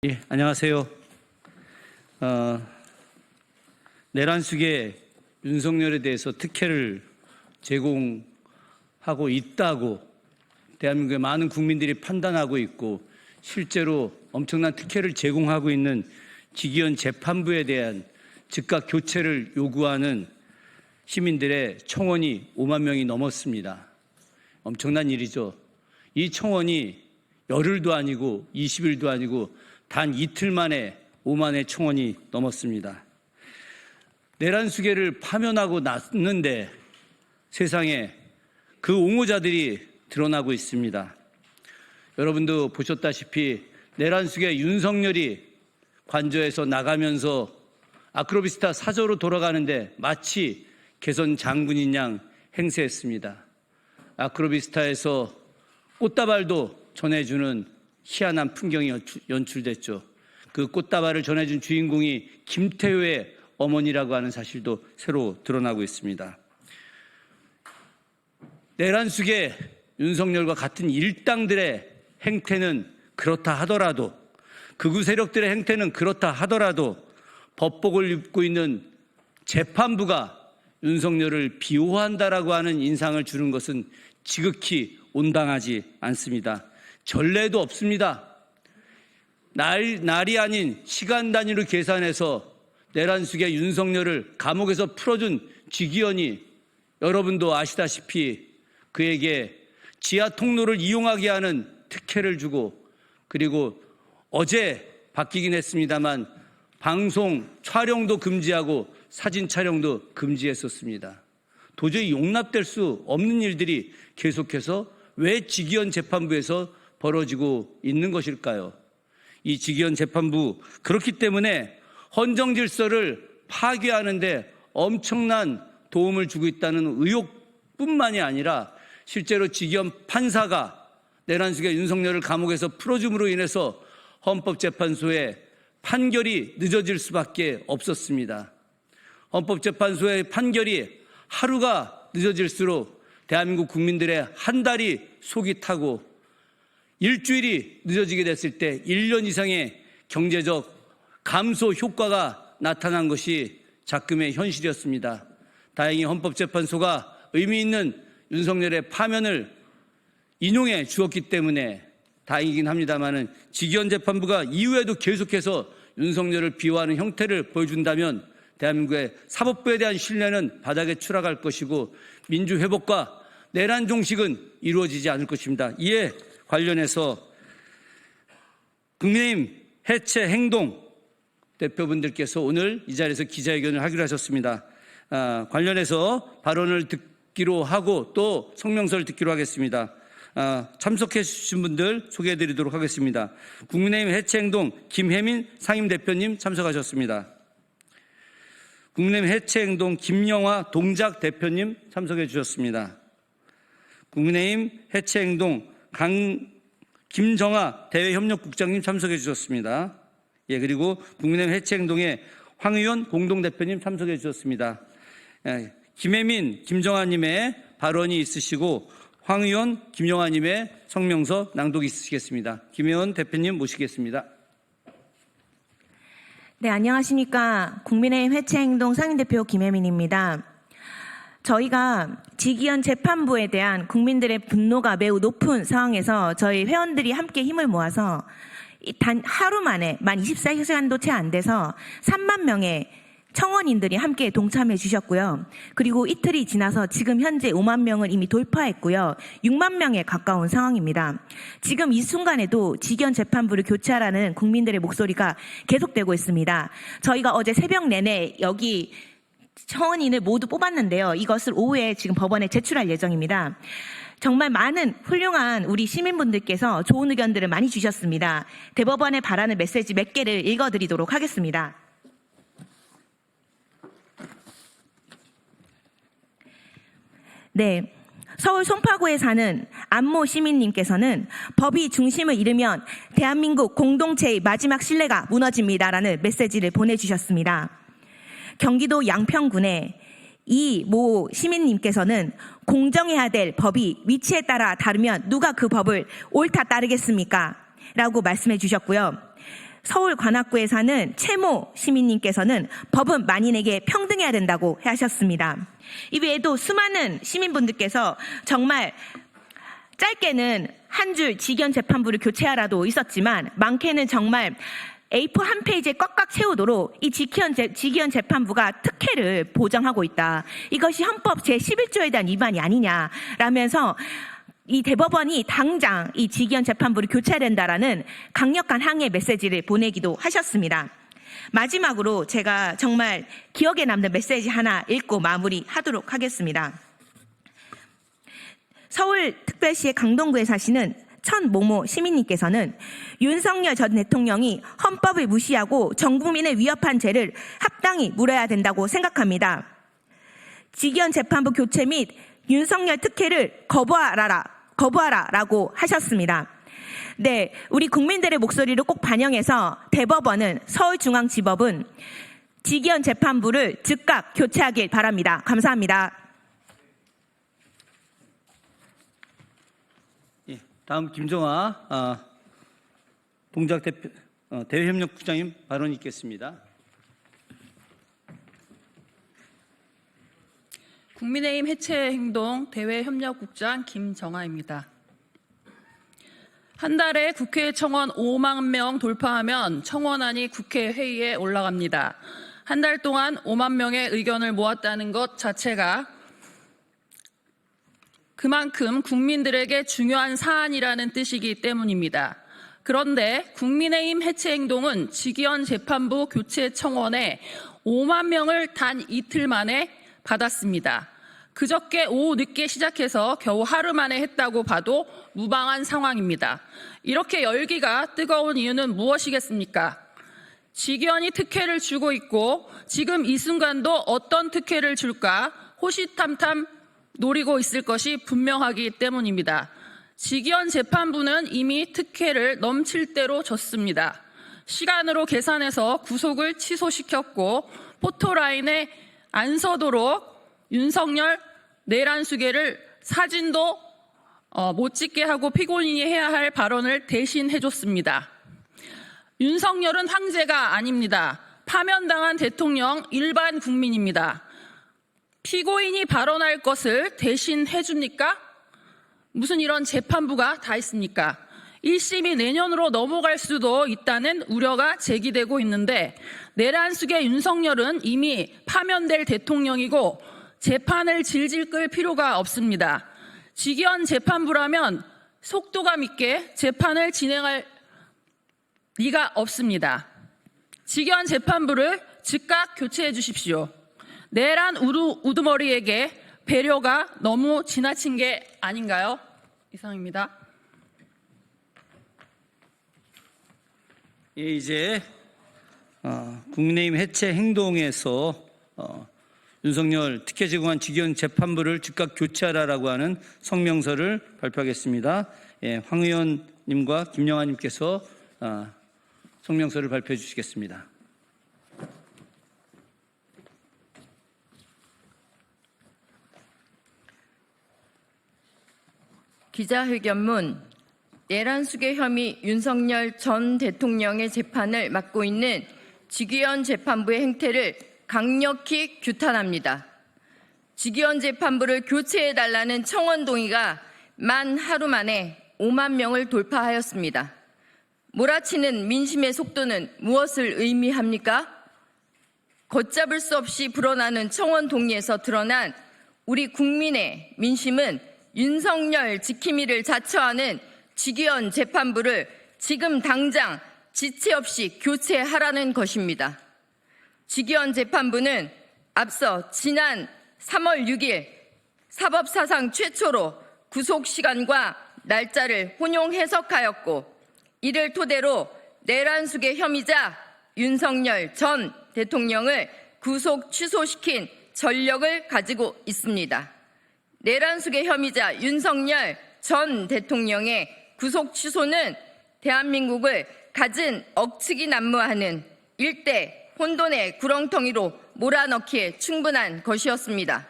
예, 안녕하세요. 내란숙의 윤석열에 대해서 특혜를 제공하고 있다고 대한민국의 많은 국민들이 판단하고 있고 실제로 엄청난 특혜를 제공하고 있는 직위원 재판부에 대한 즉각 교체를 요구하는 시민들의 청원이 5만 명이 넘었습니다. 엄청난 일이죠. 이 청원이 열흘도 아니고 20일도 아니고 단 이틀 만에 5만의 청원이 넘었습니다. 내란수계를 파면하고 났는데 세상에 그 옹호자들이 드러나고 있습니다. 여러분도 보셨다시피 내란수계 윤석열이 관저에서 나가면서 아크로비스타 사저로 돌아가는데 마치 개선 장군인 양 행세했습니다. 아크로비스타에서 꽃다발도 전해주는 희한한 풍경이 연출됐죠. 그 꽃다발을 전해준 주인공이 김태효의 어머니라고 하는 사실도 새로 드러나고 있습니다. 내란숙의 윤석열과 같은 일당들의 행태는 그렇다 하더라도, 극우 세력들의 행태는 그렇다 하더라도 법복을 입고 있는 재판부가 윤석열을 비호한다라고 하는 인상을 주는 것은 지극히 온당하지 않습니다. 전례도 없습니다. 날이 아닌 시간 단위로 계산해서 내란숙의 윤석열을 감옥에서 풀어준 직위원이 여러분도 아시다시피 그에게 지하 통로를 이용하게 하는 특혜를 주고, 그리고 어제 바뀌긴 했습니다만 방송 촬영도 금지하고 사진 촬영도 금지했었습니다. 도저히 용납될 수 없는 일들이 계속해서 왜 직위원 재판부에서 벌어지고 있는 것일까요? 이 직위원 재판부, 그렇기 때문에 헌정 질서를 파괴하는데 엄청난 도움을 주고 있다는 의혹뿐만이 아니라 실제로 직위원 판사가 내란숙의 윤석열을 감옥에서 풀어줌으로 인해서 헌법재판소의 판결이 늦어질 수밖에 없었습니다. 헌법재판소의 판결이 하루가 늦어질수록 대한민국 국민들의 한 달이 속이 타고 일주일이 늦어지게 됐을 때 1년 이상의 경제적 감소 효과가 나타난 것이 작금의 현실이었습니다. 다행히 헌법재판소가 의미 있는 윤석열의 파면을 인용해 주었기 때문에 다행이긴 합니다만은 직위원 재판부가 이후에도 계속해서 윤석열을 비호하는 형태를 보여준다면 대한민국의 사법부에 대한 신뢰는 바닥에 추락할 것이고 민주회복과 내란 종식은 이루어지지 않을 것입니다. 이에 관련해서 국민의힘 해체 행동 대표분들께서 오늘 이 자리에서 기자회견을 하기로 하셨습니다. 관련해서 발언을 듣기로 하고 또 성명서를 듣기로 하겠습니다. 참석해 주신 분들 소개해 드리도록 하겠습니다. 국민의힘 해체 행동 김혜민 상임대표님 참석하셨습니다. 국민의힘 해체 행동 김영화 동작 대표님 참석해 주셨습니다. 국민의힘 해체 행동 김정아 대외협력국장님 참석해 주셨습니다. 예, 그리고 국민의힘 해체행동의 황의원 공동대표님 참석해 주셨습니다. 예, 김혜민, 김정아님의 발언이 있으시고 황의원, 김영아님의 성명서 낭독이 있으시겠습니다. 김혜원 대표님 모시겠습니다. 네, 안녕하십니까. 국민의힘 해체행동 상임대표 김혜민입니다. 저희가 직위원 재판부에 대한 국민들의 분노가 매우 높은 상황에서 저희 회원들이 함께 힘을 모아서 단 하루 만에 만 24시간도 채 안 돼서 3만 명의 청원인들이 함께 동참해 주셨고요. 그리고 이틀이 지나서 지금 현재 5만 명을 이미 돌파했고요. 6만 명에 가까운 상황입니다. 지금 이 순간에도 직위원 재판부를 교체하라는 국민들의 목소리가 계속되고 있습니다. 저희가 어제 새벽 내내 여기 청원인을 모두 뽑았는데요. 이것을 오후에 지금 법원에 제출할 예정입니다. 정말 많은 훌륭한 우리 시민분들께서 좋은 의견들을 많이 주셨습니다. 대법원에 바라는 메시지 몇 개를 읽어드리도록 하겠습니다. 네. 서울 송파구에 사는 안모 시민님께서는 법이 중심을 잃으면 대한민국 공동체의 마지막 신뢰가 무너집니다라는 메시지를 보내주셨습니다. 경기도 양평군의 이모 시민님께서는 공정해야 될 법이 위치에 따라 다르면 누가 그 법을 옳다 따르겠습니까? 라고 말씀해 주셨고요. 서울 관악구에 사는 최모 시민님께서는 법은 만인에게 평등해야 된다고 하셨습니다. 이 외에도 수많은 시민분들께서 정말 짧게는 한 줄 직위원 재판부를 교체하라도 있었지만 많게는 정말 A4 한 페이지에 꽉꽉 채우도록 이 직위원 재판부가 특혜를 보장하고 있다. 이것이 헌법 제11조에 대한 위반이 아니냐라면서 이 대법원이 당장 이 직위원 재판부를 교체해야 된다라는 강력한 항의 메시지를 보내기도 하셨습니다. 마지막으로 제가 정말 기억에 남는 메시지 하나 읽고 마무리하도록 하겠습니다. 서울특별시의 강동구에 사시는 천모모 시민님께서는 윤석열 전 대통령이 헌법을 무시하고 전 국민을 위협한 죄를 합당히 물어야 된다고 생각합니다. 직위원 재판부 교체 및 윤석열 특혜를 거부하라라고 하셨습니다. 네, 우리 국민들의 목소리를 꼭 반영해서 대법원은 서울중앙지법은 직위원 재판부를 즉각 교체하길 바랍니다. 감사합니다. 다음 김정아 동작 대외협력국장님 발언 있겠습니다. 국민의힘 해체행동 대외협력국장 김정아입니다. 한 달에 국회 청원 5만 명 돌파하면 청원안이 국회 회의에 올라갑니다. 한 달 동안 5만 명의 의견을 모았다는 것 자체가 그만큼 국민들에게 중요한 사안이라는 뜻이기 때문입니다. 그런데 국민의힘 해체행동은 직위원 재판부 교체 청원에 5만 명을 단 이틀 만에 받았습니다. 그저께 오후 늦게 시작해서 겨우 하루 만에 했다고 봐도 무방한 상황입니다. 이렇게 열기가 뜨거운 이유는 무엇이겠습니까? 직위원이 특혜를 주고 있고 지금 이 순간도 어떤 특혜를 줄까 호시탐탐 노리고 있을 것이 분명하기 때문입니다. 직위원 재판부는 이미 특혜를 넘칠 대로 줬습니다. 시간으로 계산해서 구속을 취소시켰고 포토라인에 안 서도록 윤석열 내란수계를 사진도 못 찍게 하고 피고인이 해야 할 발언을 대신 해줬습니다. 윤석열은 황제가 아닙니다. 파면당한 대통령 일반 국민입니다. 피고인이 발언할 것을 대신 해줍니까? 무슨 이런 재판부가 다 있습니까? 1심이 내년으로 넘어갈 수도 있다는 우려가 제기되고 있는데 내란숙의 윤석열은 이미 파면될 대통령이고 재판을 질질 끌 필요가 없습니다. 직위원 재판부라면 속도감 있게 재판을 진행할 리가 없습니다. 직위원 재판부를 즉각 교체해 주십시오. 내란 우두머리에게 배려가 너무 지나친 게 아닌가요? 이상입니다. 예, 이제 국민의힘 해체 행동에서 윤석열 특혜 제공한 직위원 재판부를 즉각 교체하라라고 하는 성명서를 발표하겠습니다. 예, 황 의원님과 김영아님께서 성명서를 발표해 주시겠습니다. 기자회견문 내란수계 혐의 윤석열 전 대통령의 재판을 맡고 있는 직위원 재판부의 행태를 강력히 규탄합니다. 직위원 재판부를 교체해달라는 청원 동의가 만 하루 만에 5만 명을 돌파하였습니다. 몰아치는 민심의 속도는 무엇을 의미합니까? 걷잡을 수 없이 불어나는 청원 동의에서 드러난 우리 국민의 민심은 윤석열 지킴이를 자처하는 직위원 재판부를 지금 당장 지체 없이 교체하라는 것입니다. 직위원 재판부는 앞서 지난 3월 6일 사법사상 최초로 구속시간과 날짜를 혼용 해석하였고 이를 토대로 내란숙의 혐의자 윤석열 전 대통령을 구속 취소시킨 전력을 가지고 있습니다. 내란숙의 혐의자 윤석열 전 대통령의 구속 취소는 대한민국을 갖은 억측이 난무하는 일대 혼돈의 구렁텅이로 몰아넣기에 충분한 것이었습니다.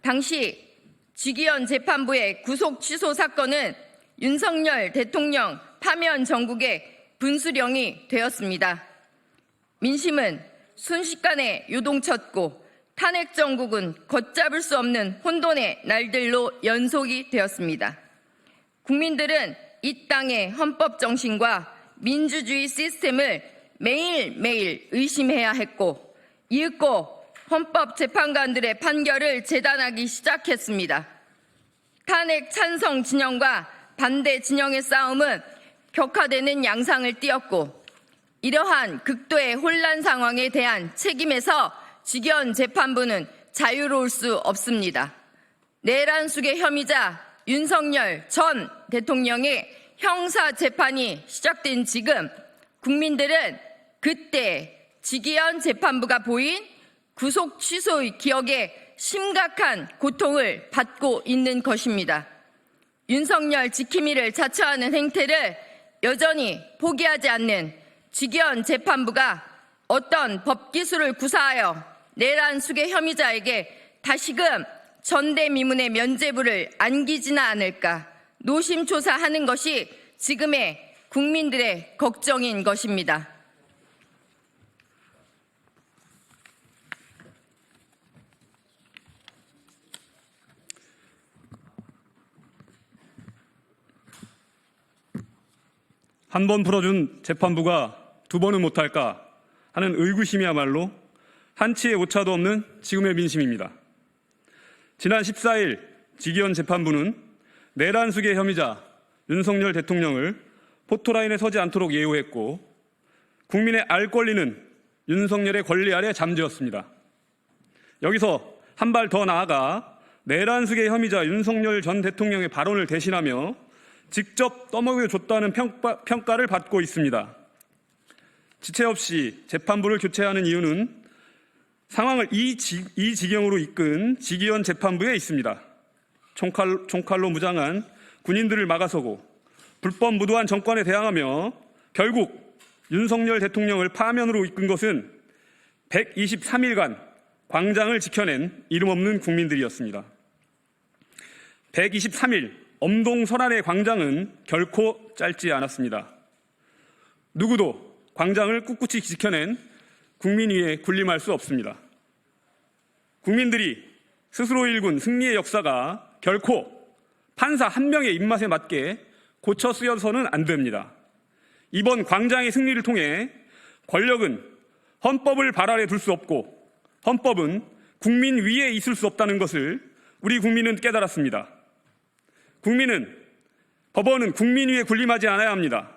당시 직위원 재판부의 구속 취소 사건은 윤석열 대통령 파면 정국의 분수령이 되었습니다. 민심은 순식간에 요동쳤고 탄핵 정국은 걷잡을 수 없는 혼돈의 날들로 연속이 되었습니다. 국민들은 이 땅의 헌법 정신과 민주주의 시스템을 매일매일 의심해야 했고 이윽고 헌법재판관들의 판결을 재단하기 시작했습니다. 탄핵 찬성 진영과 반대 진영의 싸움은 격화되는 양상을 띠었고 이러한 극도의 혼란 상황에 대한 책임에서 직위원 재판부는 자유로울 수 없습니다. 내란숙의 혐의자 윤석열 전 대통령의 형사 재판이 시작된 지금 국민들은 그때 직위원 재판부가 보인 구속 취소의 기억에 심각한 고통을 받고 있는 것입니다. 윤석열 지킴이를 자처하는 행태를 여전히 포기하지 않는 직위원 재판부가 어떤 법기술을 구사하여 내란숙의 혐의자에게 다시금 전대미문의 면죄부를 안기지는 않을까 노심초사하는 것이 지금의 국민들의 걱정인 것입니다. 한 번 풀어준 재판부가 두 번은 못할까 하는 의구심이야말로 한치의 오차도 없는 지금의 민심입니다. 지난 14일 직위원 재판부는 내란숙의 혐의자 윤석열 대통령을 포토라인에 서지 않도록 예우했고 국민의 알 권리는 윤석열의 권리 아래 잠재웠습니다. 여기서 한 발 더 나아가 내란숙의 혐의자 윤석열 전 대통령의 발언을 대신하며 직접 떠먹여줬다는 평가를 받고 있습니다. 지체 없이 재판부를 교체하는 이유는 상황을 이 지경으로 이끈 직위원 재판부에 있습니다. 총칼로 무장한 군인들을 막아서고 불법 무도한 정권에 대항하며 결국 윤석열 대통령을 파면으로 이끈 것은 123일간 광장을 지켜낸 이름 없는 국민들이었습니다. 123일 엄동설안의 광장은 결코 짧지 않았습니다. 누구도 광장을 꿋꿋이 지켜낸 국민 위에 군림할 수 없습니다. 국민들이 스스로 일군 승리의 역사가 결코 판사 한 명의 입맛에 맞게 고쳐 쓰여서는 안 됩니다. 이번 광장의 승리를 통해 권력은 헌법을 발 아래 둘 수 없고 헌법은 국민 위에 있을 수 없다는 것을 우리 국민은 깨달았습니다. 법원은 국민 위에 군림하지 않아야 합니다.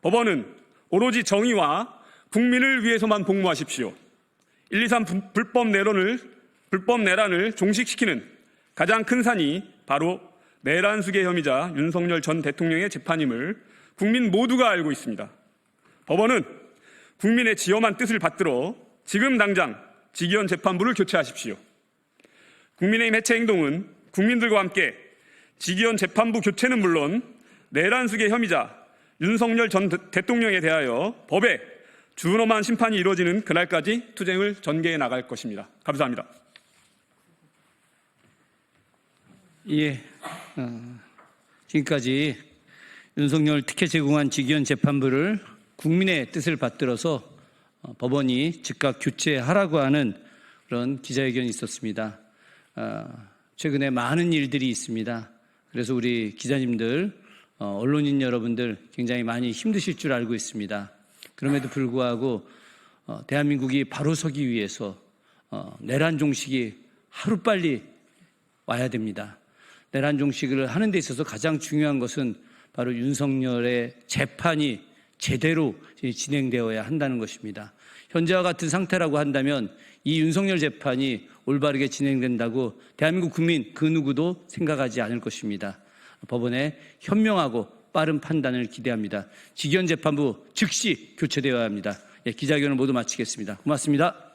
법원은 오로지 정의와 국민을 위해서만 복무하십시오. 123 불법 내란을 종식시키는 가장 큰 산이 바로 내란숙의 혐의자 윤석열 전 대통령의 재판임을 국민 모두가 알고 있습니다. 법원은 국민의 지엄한 뜻을 받들어 지금 당장 직위원 재판부를 교체하십시오. 국민의힘 해체 행동은 국민들과 함께 직위원 재판부 교체는 물론 내란숙의 혐의자 윤석열 전 대통령에 대하여 법에 준엄한 심판이 이루어지는 그날까지 투쟁을 전개해 나갈 것입니다. 감사합니다. 예, 지금까지 윤석열 특혜 제공한 직위원 재판부를 국민의 뜻을 받들어서 법원이 즉각 교체하라고 하는 그런 기자회견이 있었습니다. 최근에 많은 일들이 있습니다. 그래서 우리 기자님들, 언론인 여러분들 굉장히 많이 힘드실 줄 알고 있습니다. 그럼에도 불구하고 대한민국이 바로 서기 위해서 내란 종식이 하루빨리 와야 됩니다. 내란 종식을 하는 데 있어서 가장 중요한 것은 바로 윤석열의 재판이 제대로 진행되어야 한다는 것입니다. 현재와 같은 상태라고 한다면 이 윤석열 재판이 올바르게 진행된다고 대한민국 국민 그 누구도 생각하지 않을 것입니다. 법원의 현명하고 빠른 판단을 기대합니다. 직위원 재판부 즉시 교체되어야 합니다. 기자회견을 모두 마치겠습니다. 고맙습니다.